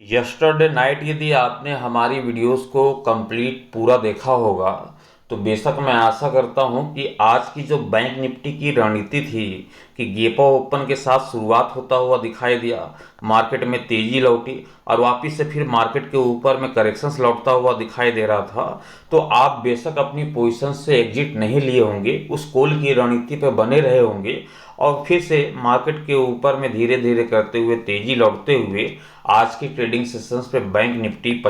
Yesterday night यदि आपने हमारी वीडियोस को कंप्लीट पूरा देखा होगा तो बेशक मैं आशा करता हूं कि आज की जो बैंक निफ्टी की रणनीति थी कि गैप ओपन के साथ शुरुआत होता हुआ दिखाई दिया, मार्केट में तेजी लौटी और वापस से फिर मार्केट के ऊपर में करेक्शंस लौटता हुआ दिखाई दे रहा था। तो आप बेशक अपनी पोजीशन से एग्जिट नहीं लिए होंगे, उस कॉल की रणनीति पे बने रहे होंगे और फिर से मार्केट के ऊपर में धीरे धीरे करते हुए तेजी लौटते हुए आज की ट्रेडिंग सेशंस पे बैंक निफ्टी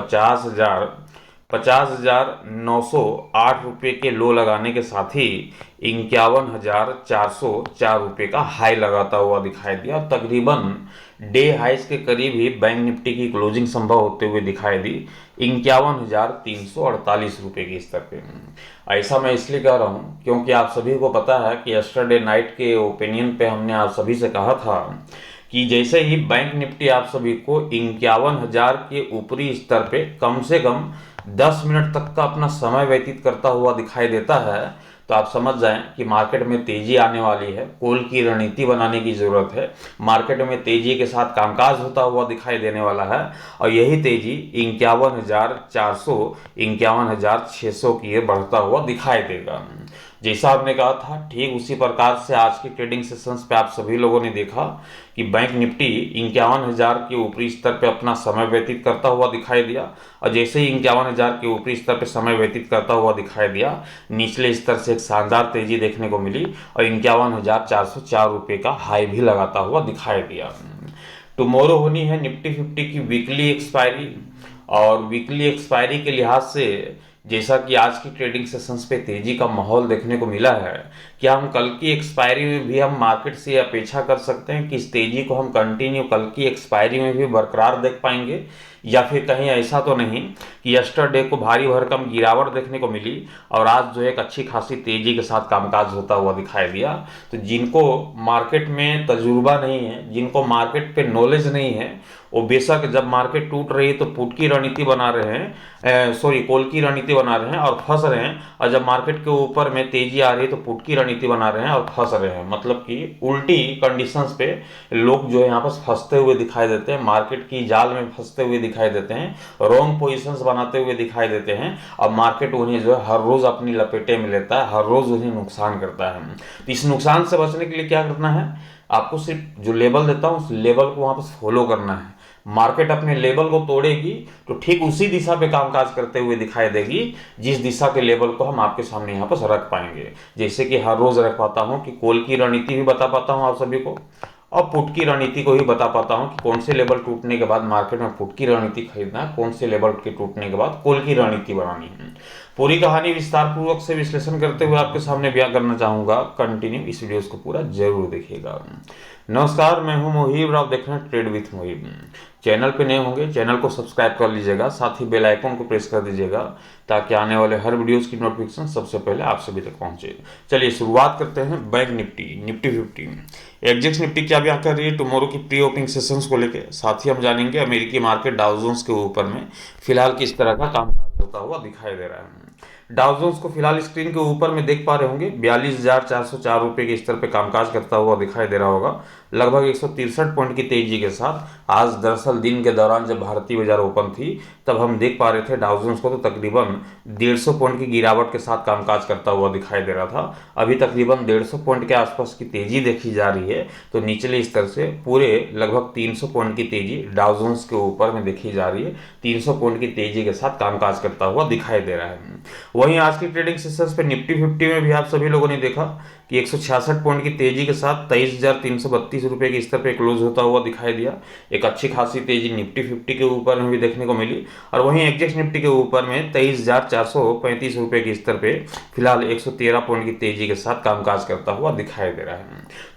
50,908 रुपये के लो लगाने के साथ ही 51,404 रुपये का हाई लगाता हुआ दिखाई दिया। तकरीबन डे हाइस के करीब ही बैंक निफ्टी की क्लोजिंग संभव होते हुए दिखाई दी 51,348 रुपये के स्तर पे। ऐसा मैं इसलिए कह रहा हूँ क्योंकि आप सभी को पता है कि यस्टरडे नाइट के ओपिनियन पे हमने आप सभी से कहा था कि जैसे ही बैंक निफ्टी आप सभी को 51,000 के ऊपरी स्तर पे कम से कम 10 मिनट तक का अपना समय व्यतीत करता हुआ दिखाई देता है तो आप समझ जाएं कि मार्केट में तेजी आने वाली है। कॉल की रणनीति बनाने की जरूरत है। मार्केट में तेजी के साथ कामकाज होता हुआ दिखाई देने वाला है और यही तेजी 51,400 51,600 की बढ़ता हुआ दिखाई देगा। जैसा आपने कहा था ठीक उसी प्रकार से आज की ट्रेडिंग सेशंस पे आप सभी लोगों ने देखा कि बैंक निफ्टी 51,000 के ऊपरी स्तर पे अपना समय व्यतीत करता हुआ दिखाई दिया और जैसे ही 51,000 के ऊपरी स्तर पे समय व्यतीत करता हुआ दिखाई दिया, निचले स्तर से एक शानदार तेजी देखने को मिली और 51,404 रुपये का हाई भी लगाता हुआ दिखाई दिया। टुमारो होनी है निफ्टी 50 की वीकली एक्सपायरी और वीकली एक्सपायरी के लिहाज से जैसा कि आज की ट्रेडिंग सेशंस पे तेजी का माहौल देखने को मिला है, क्या हम कल की एक्सपायरी में भी हम मार्केट से अपेक्षा कर सकते हैं कि इस तेजी को हम कंटिन्यू कल की एक्सपायरी में भी बरकरार देख पाएंगे या फिर कहीं ऐसा तो नहीं कि यस्टरडे को भारी भरकम गिरावट देखने को मिली और आज जो एक अच्छी खासी तेजी के साथ कामकाज होता हुआ दिखाई दिया। तो जिनको मार्केट में तजुर्बा नहीं है, जिनको मार्केट पे नॉलेज नहीं है, वो बेशक जब मार्केट टूट रही है तो पुट की रणनीति बना रहे हैं, कॉल की रणनीति बना रहे हैं और फंस रहे हैं, और जब मार्केट के ऊपर में तेजी आ रही है तो पुट की रणनीति बना रहे हैं और फंस रहे हैं। मतलब कि उल्टी कंडीशंस पे लोग जो है यहाँ पर फंसते हुए दिखाई देते हैं, मार्केट की जाल में फंसते हुए दिखाई देते हैं, रॉन्ग पोजीशंस बनाते हुए दिखाई देते हैं और मार्केट उन्हें जो है हर रोज अपनी लपेटे में लेता है, हर रोज उन्हें नुकसान करता है। तो इस नुकसान से बचने के लिए क्या करना है, आपको सिर्फ जो लेवल देता हूँ उस लेवल को वहां पर फॉलो करना है। मार्केट अपने लेवल को तोड़ेगी तो ठीक उसी दिशा पे कामकाज करते हुए दिखाई देगी जिस दिशा के लेवल को हम आपके सामने यहाँ पर रख पाएंगे। जैसे कि हर रोज रख पाता हूँ कि कॉल की रणनीति भी बता पाता हूँ आप सभी को और पुट की रणनीति को ही बता पाता हूँ कि कौन से लेवल टूटने के बाद मार्केट में पुट की रणनीति खरीदना है, कौन से लेवल के टूटने के बाद कॉल की रणनीति बनानी है। पूरी कहानी विस्तार पूर्वक से विश्लेषण करते हुए आपके सामने बयां करना चाहूंगा। कंटिन्यू इस वीडियो को पूरा जरूर देखिएगा। नमस्कार, मैं हूं मोहिब, आप देख रहे हैं ट्रेड विथ मोहिब। चैनल पे नए होंगे चैनल को सब्सक्राइब कर लीजिएगा, साथ ही बेल आइकन को प्रेस कर दीजिएगा ताकि आने वाले हर वीडियोस की नोटिफिकेशन सबसे पहले आप सभी तक पहुंचे। चलिए शुरुआत करते हैं बैंक निफ्टी 50 एग्जेक्स निफ्टी क्या बयां कर रही है टुमारो की प्री ओपनिंग सेशंस को लेकर। साथ ही हम जानेंगे अमेरिकी मार्केट डाउ जोन्स के ऊपर में फिलहाल किस तरह का कामकाज होता हुआ दिखाई दे रहा है। डाउ जोन्स को फिलहाल स्क्रीन के ऊपर में देख पा रहे होंगे 42,404 रुपये के स्तर पे कामकाज करता हुआ दिखाई दे रहा होगा, लगभग 163 पॉइंट की तेजी के साथ। आज दरअसल दिन के दौरान जब भारतीय बाजार ओपन थी तब हम देख पा रहे थे डाउ जोन्स को तो तकरीबन 150 पॉइंट की गिरावट के साथ कामकाज करता हुआ दिखाई दे रहा था। अभी तकरीबन 150 पॉइंट के आसपास की तेजी देखी जा रही है, तो निचले स्तर से पूरे लगभग 300 पॉइंट की तेजी डाउ जोन्स के ऊपर में देखी जा रही है। 300 पॉइंट की तेजी के साथ कामकाज करता हुआ दिखाई दे रहा है। वहीं आज की ट्रेडिंग सेशंस पे निफ्टी 50 में भी आप सभी लोगों ने देखा कि 166 पॉइंट की तेजी के साथ 23,332 रुपये के स्तर पे क्लोज होता हुआ दिखाई दिया। एक अच्छी खासी तेजी निफ्टी 50 के ऊपर में भी देखने को मिली और वहीं एग्जेक्स निफ्टी के ऊपर में 23,435 रुपये के स्तर पे फिलहाल 113 पॉइंट की तेजी के साथ कामकाज करता हुआ दिखाई दे रहा है।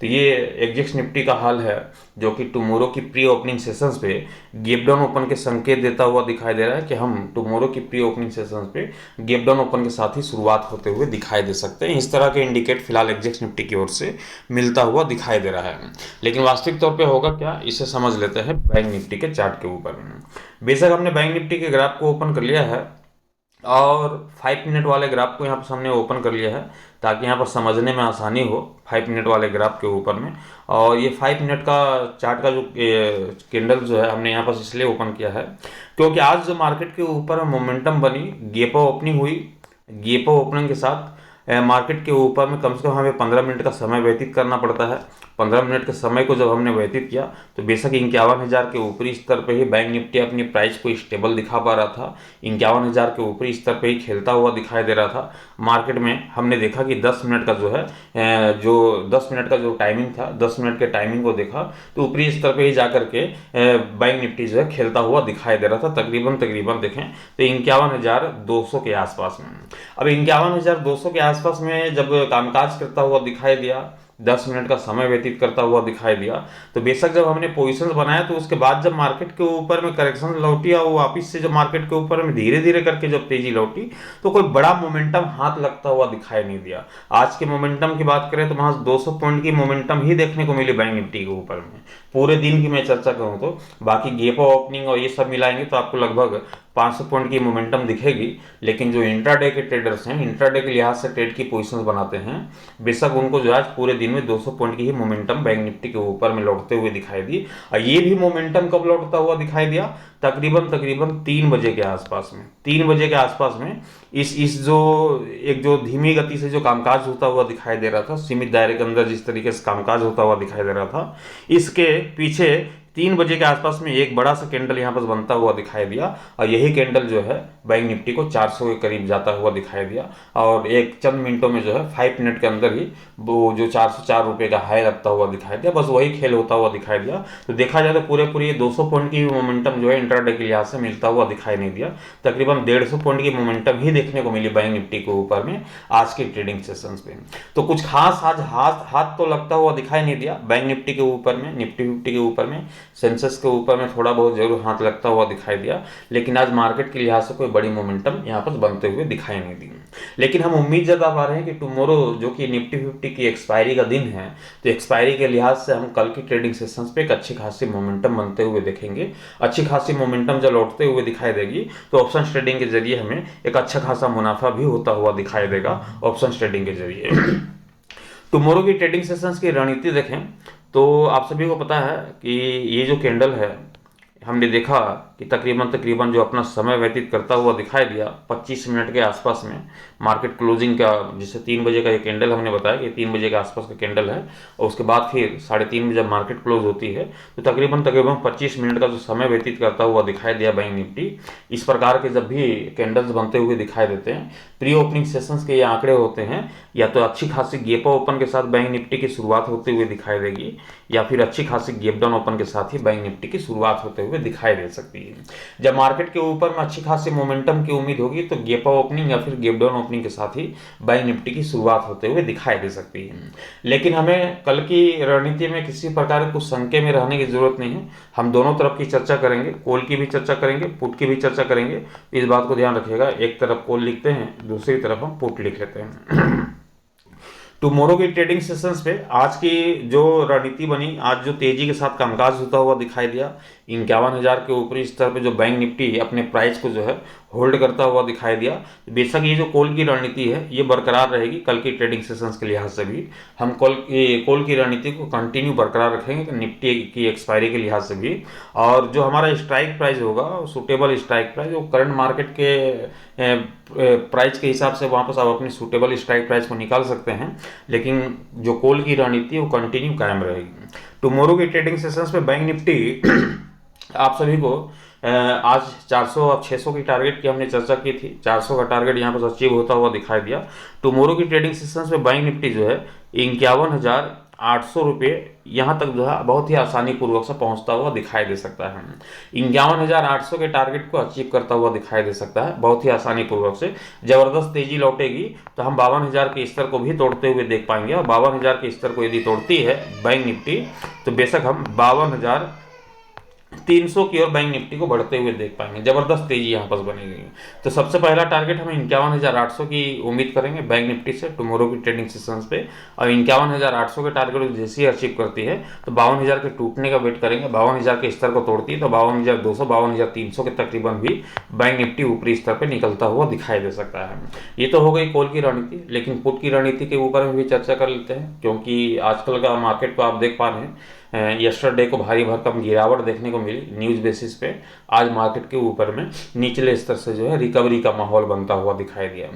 तो ये एग्जेक्स निफ्टी का हाल है जो कि टुमारो की प्री ओपनिंग सेशंस पे गैप डाउन ओपन के संकेत देता हुआ दिखाई दे रहा है कि हम टुमारो की प्री ओपनिंग सेशंस पे गैप डाउन ओपन के साथ ही शुरुआत होते हुए दिखाई दे सकते हैं। इस तरह के इंडिकेट फिलहाल एग्जेक्स निफ्टी की ओर से मिलता हुआ दिखाई दे रहा है। लेकिन वास्तविक तौर पे होगा क्या, इसे समझ लेते हैं बैंक निफ्टी के चार्ट के ऊपर। बेशक हमने बैंक निफ्टी के ग्राफ को ओपन कर लिया है और 5 मिनट वाले ग्राफ को यहाँ पर हमने ओपन कर लिया है ताकि यहाँ पर समझने में आसानी हो 5 मिनट वाले ग्राफ के ऊपर में। और ये 5 मिनट का चार्ट का जो कैंडल जो है हमने यहाँ पर इसलिए ओपन किया है क्योंकि आज जो मार्केट के ऊपर मोमेंटम बनी, गैप ओपनिंग हुई, गैप ओपनिंग के साथ मार्केट के ऊपर में कम से कम हमें 15 मिनट का समय व्यतीत करना पड़ता है। 15 मिनट के समय को जब हमने व्यतीत किया तो बेशक 51,000 के ऊपरी स्तर पे ही बैंक निफ्टी अपनी प्राइस को स्टेबल दिखा पा रहा था। 51,000 के ऊपरी स्तर पे ही खेलता हुआ दिखाई दे रहा था। मार्केट में हमने देखा कि 10 मिनट का जो है जो 10 मिनट का जो टाइमिंग था, 10 मिनट के टाइमिंग को देखा तो ऊपरी स्तर पे ही जाकर के बैंक निफ्टी जो है खेलता हुआ दिखाई दे रहा था। तकरीबन देखें तो 51,200 के आसपास में। अब 51,200 के आसपास में जब कामकाज करता हुआ दिखाई दिया, 10 मिनट का समय व्यतीत करता हुआ दिखाई दिया, तो बेशक जब हमने पोजीशंस बनाया तो उसके बाद जब मार्केट के ऊपर में करेक्शन लौटी और वो वापिस से जब मार्केट के ऊपर में धीरे धीरे करके जब तेजी लौटी तो कोई बड़ा मोमेंटम हाथ लगता हुआ दिखाई नहीं दिया। आज के मोमेंटम की बात करें तो वहां 200 पॉइंट की मोमेंटम ही देखने को मिली बैंक निफ्टी के ऊपर में। पूरे दिन की मैं चर्चा करूं तो बाकी गैप ओपनिंग और ये सब मिलाएंगे तो आपको लगभग 500 पॉइंट की मोमेंटम दिखेगी। लेकिन जो इंट्राडे के ट्रेडर्स हैं, इंट्राडे के लिहाज से ट्रेड की पोजीशंस बनाते हैं, बेशक उनको जो आज पूरे दिन में 200 पॉइंट की ही मोमेंटम बैंक निफ्टी के ऊपर में लौटते हुए दिखाई दी। और ये भी मोमेंटम कब लौटता हुआ दिखाई दिया? तकरीबन 3 बजे के आसपास में। 3 बजे के आसपास में इस जो धीमी गति से जो कामकाज होता हुआ दिखाई दे रहा था, सीमित दायरे के अंदर जिस तरीके से कामकाज होता हुआ दिखाई दे रहा था, इसके पीछे 3 बजे के आसपास में एक बड़ा सा कैंडल यहाँ पर बनता हुआ दिखाई दिया। और यही कैंडल जो है बैंक निफ्टी को 400 के करीब जाता हुआ दिखाई दिया। और एक चंद मिनटों में जो है 5 मिनट के अंदर ही वो जो 404 रुपये का हाई लगता हुआ दिखाई दिया। बस वही खेल होता हुआ दिखाई दिया। तो देखा जाए तो पूरे 200 पॉइंट की मोमेंटम जो है इंट्राडे के लिहाज से मिलता हुआ दिखाई नहीं दिया। तकरीबन 150 पॉइंट की मोमेंटम ही देखने को मिली बैंक निफ्टी के ऊपर में आज के ट्रेडिंग सेशंस पे। तो कुछ खास आज हाथ तो लगता हुआ दिखाई नहीं दिया बैंक निफ्टी के ऊपर में, निफ्टी 50 के ऊपर में, सेंसेक्स के ऊपर में थोड़ा बहुत जरूर हाथ लगता हुआ दिखाई दिया। लेकिन आज मार्केट के लिहाज से कोई बड़ी मोमेंटम यहाँ पर बनते हुए दिखाई नहीं दी। लेकिन हम उम्मीद जता पा रहे हैं कि टुमारो जो कि निफ्टी 50 की एक्सपायरी का दिन है, तो एक्सपायरी के लिहाज से हम कल की ट्रेडिंग सेशंस पे एक अच्छी खासी मोमेंटम बनते हुए देखेंगे। अच्छी खासी मोमेंटम जब लौटते हुए दिखाई देगी तो ऑप्शन ट्रेडिंग के जरिए हमें एक अच्छा खासा मुनाफा भी होता हुआ दिखाई देगा ऑप्शन ट्रेडिंग के जरिए। टुमारो की ट्रेडिंग सेशंस की रणनीति देखें तो आप सभी को पता है कि ये जो कैंडल है, हमने देखा कि तकरीबन जो अपना समय व्यतीत करता हुआ दिखाई दिया 25 मिनट के आसपास में मार्केट क्लोजिंग का, जिसे 3 बजे का ये कैंडल हमने बताया कि 3 बजे के आसपास का कैंडल है। और उसके बाद फिर 3:30 बजे जब मार्केट क्लोज होती है तो तकरीबन 25 मिनट का जो समय व्यतीत करता हुआ दिखाई दिया बैंक निफ्टी। इस प्रकार के जब भी कैंडल्स बनते हुए दिखाई देते हैं, प्री ओपनिंग सेशंस के ये आंकड़े होते हैं, या तो अच्छी खासी गैप ओपन के साथ बैंक निफ्टी की शुरुआत होते हुए दिखाई देगी, या फिर अच्छी खासी गैप डाउन ओपन के साथ ही बैंक निफ्टी की शुरुआत होते हुए दिखाई दे सकती है। जब मार्केट के ऊपर में अच्छी खासी मोमेंटम की उम्मीद होगी तो गैप ओपनिंग या फिर गैप डाउन ओपनिंग के साथ ही बैंक निफ्टी की शुरुआत होते हुए दिखाई दे सकती है। लेकिन हमें कल की रणनीति में किसी प्रकार कुछ शंके में रहने की जरूरत नहीं है। हम दोनों तरफ की चर्चा करेंगे, कॉल की भी चर्चा करेंगे, पुट की भी चर्चा करेंगे। इस बात को ध्यान रखिएगा, एक तरफ कॉल लिखते हैं, दूसरी तरफ हम पुट लिख लेते हैं। टुमारो की ट्रेडिंग सेशंस पे आज की जो रणनीति बनी, आज जो तेजी के साथ कामकाज होता हुआ दिखाई दिया, 51,000 के ऊपरी स्तर पे जो बैंक निफ्टी अपने प्राइस को जो है होल्ड करता हुआ दिखाई दिया। बेशक ये जो कॉल की रणनीति है ये बरकरार रहेगी कल की ट्रेडिंग सेशंस के लिहाज से भी। हम कॉल की रणनीति को कंटिन्यू बरकरार रखेंगे निफ्टी की एक्सपायरी के लिहाज से भी। और जो हमारा स्ट्राइक प्राइस होगा, सूटेबल स्ट्राइक प्राइस, वो करंट मार्केट के प्राइस के हिसाब से वापस आप अपनी सूटेबल स्ट्राइक प्राइस को निकाल सकते हैं। लेकिन जो कॉल की रणनीति है वो कंटिन्यू कायम रहेगी। टुमारो की ट्रेडिंग सेशंस में बैंक निफ्टी आप सभी को आज 400 और 600 की टारगेट की हमने चर्चा की थी। 400 का टारगेट यहाँ पर अचीव होता हुआ दिखाई दिया। टुमारो की ट्रेडिंग सेशंस में बैंक निफ्टी जो है 51,800 रुपये यहाँ तक जो है बहुत ही आसानी पूर्वक से पहुँचता हुआ दिखाई दे सकता है। 51,800 के टारगेट को अचीव करता हुआ दिखाई दे सकता है बहुत ही आसानी पूर्वक से। जबरदस्त तेजी लौटेगी तो हम 52,000 के स्तर को भी तोड़ते हुए देख पाएंगे। और 52,000 के स्तर को यदि तोड़ती है बैंक निफ्टी तो बेशक हम 52,300 300 की ओर बैंक निफ्टी को बढ़ते हुए देख पाएंगे। जबरदस्त तेजी यहाँ पर बनेगी। तो सबसे पहला टारगेट हम 51,800 की उम्मीद करेंगे बैंक निफ्टी से टुमारो की ट्रेडिंग सेशंस पे, और 51,800 के टारगेट जैसे ही अचीव करती है तो 52,000 के टूटने का वेट करेंगे। 52,000 के स्तर को तोड़ती है तो 52,200 52,300 के तकरीबन भी बैंक निफ्टी ऊपरी स्तर पर निकलता हुआ दिखाई दे सकता है। ये तो हो गई कॉल की रणनीति, लेकिन पुट की रणनीति के ऊपर में भी चर्चा कर लेते हैं, क्योंकि आजकल का मार्केट को आप देख पा रहे हैं यस्टरडे को भारी भरकम गिरावट देखने को मिली न्यूज़ बेसिस पे। आज मार्केट के ऊपर में निचले स्तर से जो है रिकवरी का माहौल बनता हुआ दिखाई दिया।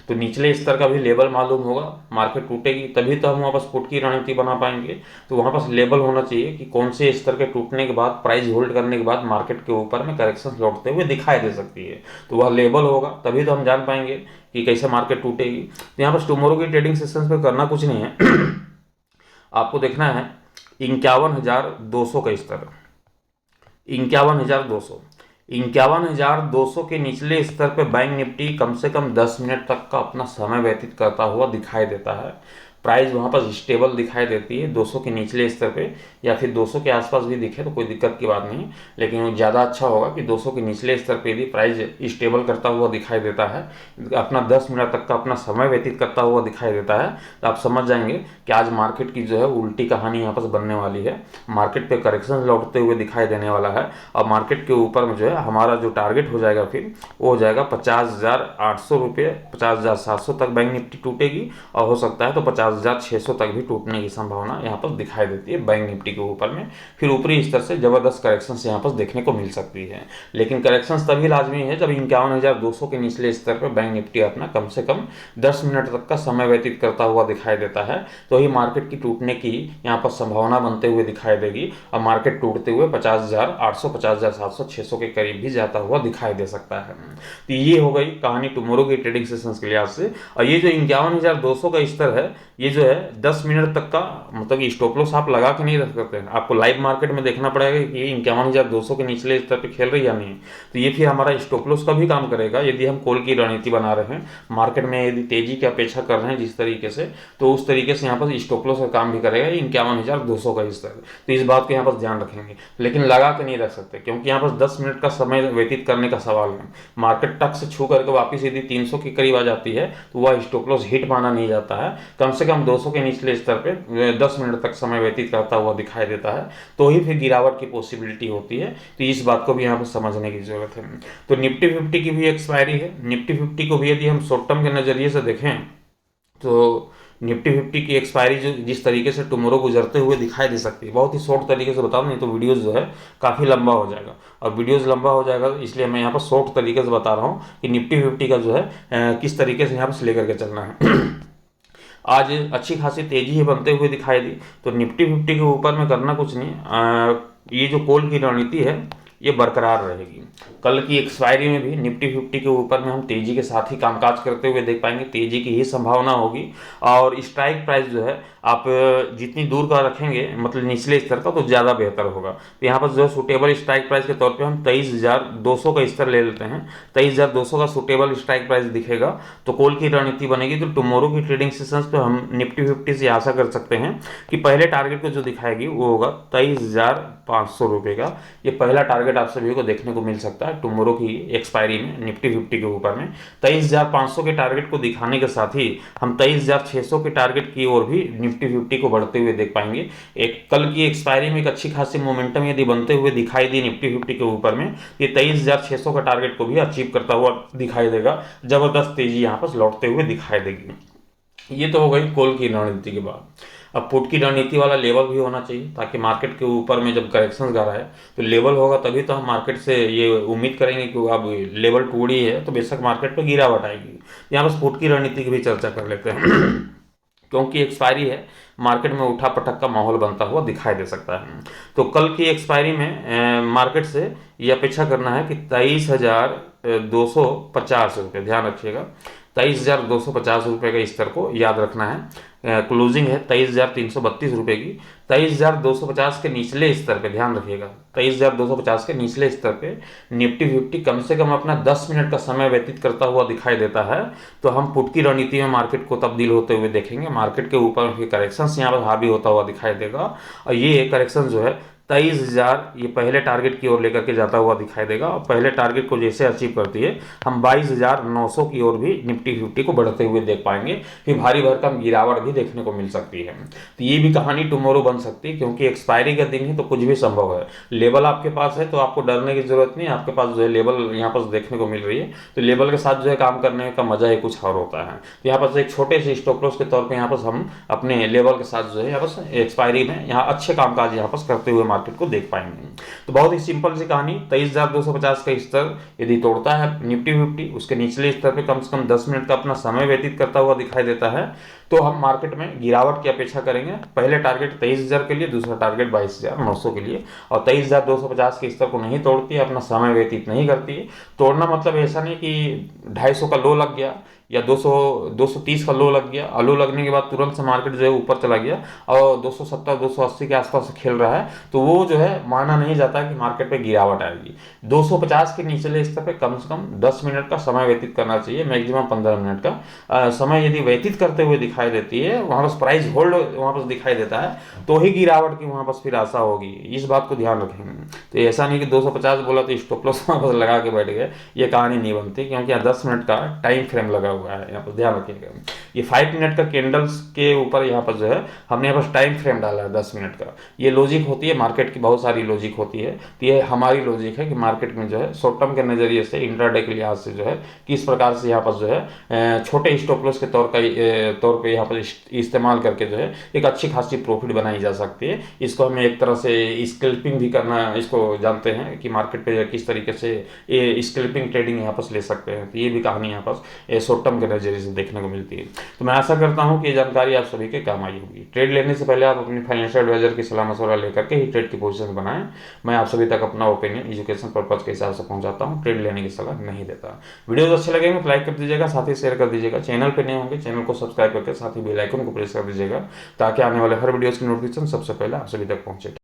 तो निचले स्तर का भी लेवल मालूम होगा, मार्केट टूटेगी तभी तो हम वापस पुट की रणनीति बना पाएंगे। तो वहाँ पास लेवल होना चाहिए कि कौन से स्तर के टूटने के बाद, प्राइस होल्ड करने के बाद मार्केट के ऊपर में करेक्शन लौटते हुए दिखाई दे सकती है। तो वह लेवल होगा तभी तो हम जान पाएंगे कि कैसे मार्केट टूटेगी। तो यहाँ पर टुमारो की ट्रेडिंग सेशंस पे करना कुछ नहीं है आपको देखना है 51,200 का स्तर, 51,200 51,200 के निचले स्तर पे बैंक निफ्टी कम से कम 10 मिनट तक का अपना समय व्यतीत करता हुआ दिखाई देता है। प्राइस वहाँ पर स्टेबल दिखाई देती है 200 के निचले स्तर पे, या फिर 200 के आसपास भी दिखे तो कोई दिक्कत की बात नहीं, लेकिन ज़्यादा अच्छा होगा कि 200 के निचले स्तर पे भी प्राइस स्टेबल करता हुआ दिखाई देता है, अपना 10 मिनट तक का अपना समय व्यतीत करता हुआ दिखाई देता है। तो आप समझ जाएंगे कि आज मार्केट की जो है उल्टी कहानी यहाँ पर बनने वाली है। मार्केट पे करेक्शन लौटते हुए दिखाई देने वाला है, और मार्केट के ऊपर में जो है हमारा जो टारगेट हो जाएगा फिर वो हो जाएगा 50,800 रुपये, 50,700 तक बैंक निफ्टी टूटेगी, और हो सकता है तो 50,600 तक भी टूटने की संभावना यहाँ पर दिखाई देती है बैंक निफ्टी के ऊपर में। फिर ऊपरी स्तर से जबरदस्त करेक्शंस यहाँ पर देखने को मिल सकती है, लेकिन करेक्शंस तभी लाजमी है जब 51,200 के निचले स्तर पर बैंक निफ्टी अपना कम से कम 10 मिनट तक का समय व्यतीत करता हुआ दिखाई देता है। तो ही मार्केट की टूटने की यहाँ पर संभावना बनते हुए दिखाई देगी, और मार्केट टूटते हुए 50,800 50,700 600 के करीब भी जाता हुआ दिखाई दे सकता है। तो ये हो गई कहानी टुमारो की ट्रेडिंग सेशंस के लिहाज से। और ये जो 51,200 का स्तर है, ये जो है 10 मिनट तक का मतलब स्टॉप लॉस आप लगा के नहीं रख सकते हैं, आपको लाइव मार्केट में देखना पड़ेगा कि 51,200 के निचले स्तर पे खेल रही है या नहीं। तो ये फिर हमारा स्टॉप लॉस का भी काम करेगा यदि हम कॉल की रणनीति बना रहे हैं मार्केट में, यदि तेजी की अपेक्षा कर रहे हैं जिस तरीके से, तो उस तरीके से यहाँ पर स्टॉप लॉस का काम भी करेगा 51,200 का स्तर। तो इस बात को यहाँ पर ध्यान रखेंगे, लेकिन लगा के नहीं रख सकते, क्योंकि यहाँ पर 10 मिनट का समय व्यतीत करने का सवाल है। मार्केट टक से छू करके वापिस यदि 300 के करीब आ जाती है तो वह स्टॉप लॉस हिट माना नहीं जाता है। कम से कम 200 के निचले स्तर पे 10 मिनट तक समय व्यतीत करता हुआ दिखाई देता है, तो ही फिर गिरावट की पॉसिबिलिटी होती है। तो इस बात को भी यहाँ पर समझने की जरूरत है। तो निफ्टी 50 की भी एक्सपायरी है। निफ्टी 50 को भी यदि हम शॉर्ट टर्म के नजरिए से देखें तो निफ्टी 50 की एक्सपायरी जो जिस तरीके से टुमारो गुजरते हुए दिखाई दे सकती है, बहुत ही शॉर्ट तरीके से बताऊं, नहीं तो वीडियोस जो है काफ़ी लंबा हो जाएगा, और वीडियोस लंबा हो जाएगा इसलिए मैं यहाँ पर शॉर्ट तरीके से बता रहा हूँ कि निफ्टी 50 का जो है किस तरीके से यहाँ पर लेकर के चलना है। आज अच्छी खासी तेजी ही बनते हुए दिखाई दी, तो निफ्टी 50 के ऊपर में करना कुछ नहीं, ये जो कॉल की रणनीति है ये बरकरार रहेगी। कल की एक्सपायरी में भी निफ्टी 50 के ऊपर में हम तेजी के साथ ही कामकाज करते हुए देख पाएंगे, तेजी की ही संभावना होगी। और स्ट्राइक प्राइस जो है आप जितनी दूर का रखेंगे मतलब निचले स्तर का तो ज़्यादा बेहतर होगा। तो यहाँ पर जो है सुटेबल स्ट्राइक प्राइस के तौर पे हम 23,200 का स्तर ले लेते हैं। 23,200 का सुटेबल स्ट्राइक प्राइस दिखेगा तो कॉल की रणनीति बनेगी। तो टुमारो की ट्रेडिंग सेशंस पे हम निफ्टी 50 से आशा कर सकते हैं कि पहले टारगेट को जो दिखाएगी वो होगा 23,500 रुपये का। ये पहला टारगेट आप सभी को देखने को मिल सकता है टुमारो की एक्सपायरी में निफ्टी 50 के ऊपर में। 23,500 के टारगेट को दिखाने के साथ ही हम 23,600 के टारगेट की ओर भी निफ्टी 50 को बढ़ते हुए देख पाएंगे। एक कल की एक्सपायरी में एक अच्छी खासी मोमेंटम यदि बनते हुए दिखाई दी निफ्टी 50 के ऊपर में, ये 23,600 का टारगेट को भी अचीव करता हुआ दिखाई देगा। जबरदस्त तेजी यहाँ पर लौटते हुए दिखाई देगी। ये तो हो गई कॉल की रणनीति के बाद। अब पुट की रणनीति वाला लेवल भी होना चाहिए ताकि मार्केट के ऊपर में जब करेक्शन आ रहा है तो लेवल होगा तभी तो हम मार्केट से ये उम्मीद करेंगे कि अब लेवल टूटी है तो बेशक मार्केट पे गिरावट आएगी। यहाँ बस पुट की रणनीति की भी चर्चा कर लेते हैं क्योंकि एक्सपायरी है, मार्केट में उठा पटक का माहौल बनता हुआ दिखाई दे सकता है। तो कल की एक्सपायरी में मार्केट से ये अपेक्षा करना है कि 23,250 रुपये, ध्यान रखिएगा 23,250 रुपये का स्तर को याद रखना है। क्लोजिंग है 23,332 रुपये की। 23,250 के निचले स्तर पे ध्यान रखिएगा, 23,250 के निचले स्तर पे निफ्टी 50 कम से कम अपना 10 मिनट का समय व्यतीत करता हुआ दिखाई देता है। तो हम पुट की रणनीति में मार्केट को तब्दील होते हुए देखेंगे। मार्केट के ऊपर फिर करेक्शन यहाँ पर हावी होता हुआ दिखाई देगा और ये करेक्शन जो है 23,000 ये पहले टारगेट की ओर लेकर के जाता हुआ दिखाई देगा, और पहले टारगेट को जैसे अचीव करती है हम 22,900 की ओर भी निफ्टी 50 को बढ़ते हुए देख पाएंगे। फिर भारी भरकम गिरावट भी देखने को मिल सकती है। तो ये भी कहानी टुमारो बन सकती है, क्योंकि एक्सपायरी का दिन है तो कुछ भी संभव है। लेवल आपके पास है तो आपको डरने की जरूरत नहीं, आपके पास जो है लेवल यहाँ पर देखने को मिल रही है, तो लेवल के साथ जो है काम करने का मजा ही कुछ और होता है। तो यहाँ पर एक छोटे से स्टॉप लॉस के तौर पर यहाँ पर हम अपने लेवल के साथ जो है यहाँ पर एक्सपायरी में यहाँ अच्छे कामकाज यहाँ पर करते हुए मार्केट को देख पाएंगे। तो बहुत ही सिंपल सी कहानी, 23,250 का स्तर यदि तोड़ता है निफ्टी 50, उसके निचले स्तर पे कम से कम 10 मिनट का अपना समय व्यतीत करता हुआ दिखाई देता है, तो हम मार्केट में गिरावट की अपेक्षा करेंगे। पहले टारगेट 23,000 के लिए, दूसरा टारगेट 22,900 के लिए, और 23,250 के स्तर को नहीं तोड़ती है, अपना समय व्यतीत नहीं करती है। तोड़ना मतलब ऐसा नहीं कि 250 का लो लग गया या 230 का लो लग गया, और लो लगने के बाद तुरंत से मार्केट जो है ऊपर चला गया और 270 280 के आसपास खेल रहा है, तो वो जो है माना नहीं जाता कि मार्केट पे गिरावट आएगी। 250 के निचले स्तर पे कम से कम 10 मिनट का समय व्यतीत करना चाहिए, मैक्सिमम 15 मिनट का समय यदि व्यतीत करते हुए दिखाई देती है, वहाँ पर प्राइस होल्ड वहाँ पर दिखाई देता है, तो ही गिरावट की वहाँ पर फिर आशा होगी। इस बात को ध्यान रखेंगे। तो ऐसा नहीं कि 250 बोला तो स्टॉप लॉस वहाँ पर लगा के बैठ गए, ये कहानी नहीं बनती, क्योंकि यहाँ 10 मिनट का टाइम फ्रेम लगा हुआ है, यहाँ पर ध्यान रखिएगा। ये 5 मिनट का कैंडल्स के ऊपर यहाँ पर जो है हमने यहाँ पर टाइम फ्रेम डाला है 10 मिनट का। ये लॉजिक होती है, मार्केट की बहुत सारी लॉजिक होती है, तो ये हमारी लॉजिक है कि मार्केट में जो है शॉर्ट टर्म के नज़रिए से, इंट्राडे के लिहाज से जो है किस प्रकार से यहाँ पर जो है छोटे स्टॉप लॉस के तौर पर यहाँ पर इस्तेमाल करके जो है एक अच्छी खासी प्रॉफिट बनाई जा सकती है। इसको हमें एक तरह से स्कैल्पिंग भी करना, इसको जानते हैं कि मार्केट पे किस तरीके से ये स्कैल्पिंग ट्रेडिंग यहाँ पर ले सकते हैं। तो ये भी कहानी यहाँ पर शॉर्ट टर्म के नज़रिए से देखने को मिलती है। तो मैं आशा करता हूँ कि ये जानकारी आप सभी के काम आई होगी। ट्रेड लेने से पहले आप अपनी फाइनेंशियल एडवाइजर की सलाह मशवरा लेकर के ही ट्रेड की पोजीशन बनाएं। मैं आप सभी तक अपना ओपिनियन एजुकेशन पर्पज के हिसाब से पहुंचाता हूं, ट्रेड लेने की सलाह नहीं देता। वीडियोस अच्छे लगेंगे तो लाइक कर दीजिएगा, साथ ही शेयर कर दीजिएगा। चैनल पे नए होंगे चैनल को सब्सक्राइब करके साथ ही बेल आइकन को प्रेस कर दीजिएगा, ताकि आने वाले हर वीडियोस की नोटिफिकेशन सबसे पहले आप सभी तक पहुंचे।